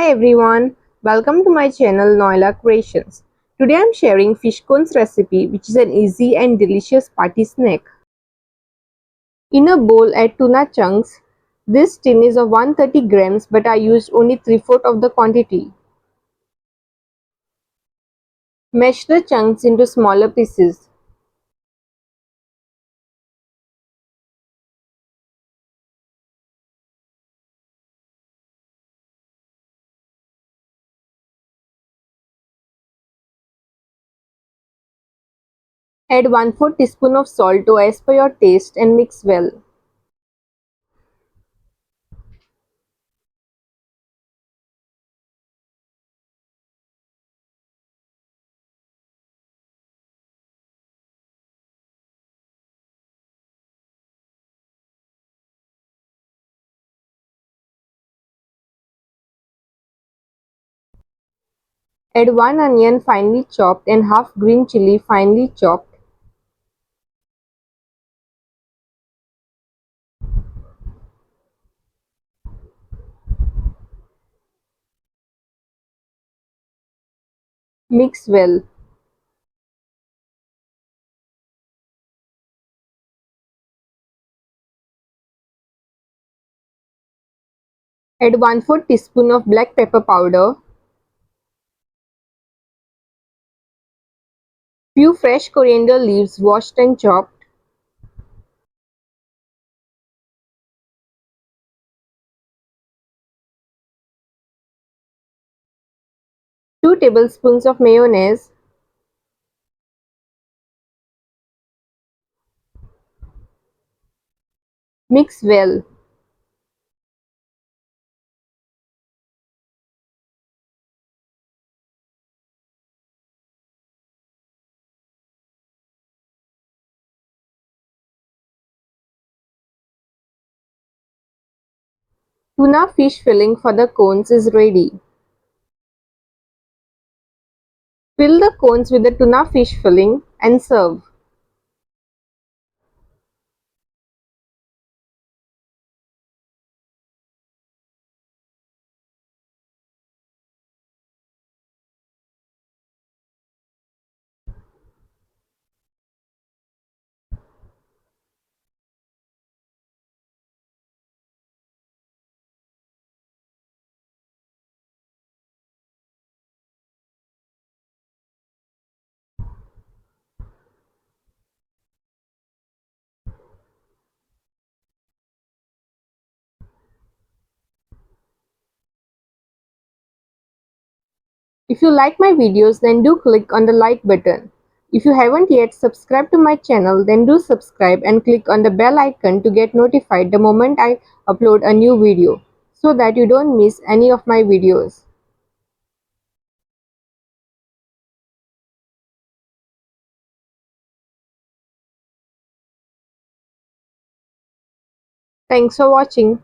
Hi everyone, welcome to my channel Noila Creations. Today I am sharing fish cones recipe, which is an easy and delicious party snack. In a bowl, add tuna chunks. This tin is of 130 grams, but I used only 3/4 of the quantity. Mash the chunks into smaller pieces. Add 1/4 teaspoon of salt to as per your taste and mix well. Add 1 onion finely chopped and half green chili finely chopped. Mix well. Add 1/4 teaspoon of black pepper powder, few fresh coriander leaves washed and chopped, 2 tablespoons of mayonnaise, mix well. Tuna fish filling for the cones is ready. Fill the cones with the tuna fish filling and serve. If you like my videos, then do click on the like button. If you haven't yet subscribed to my channel, then do subscribe and click on the bell icon to get notified the moment I upload a new video, so that you don't miss any of my videos. Thanks for watching.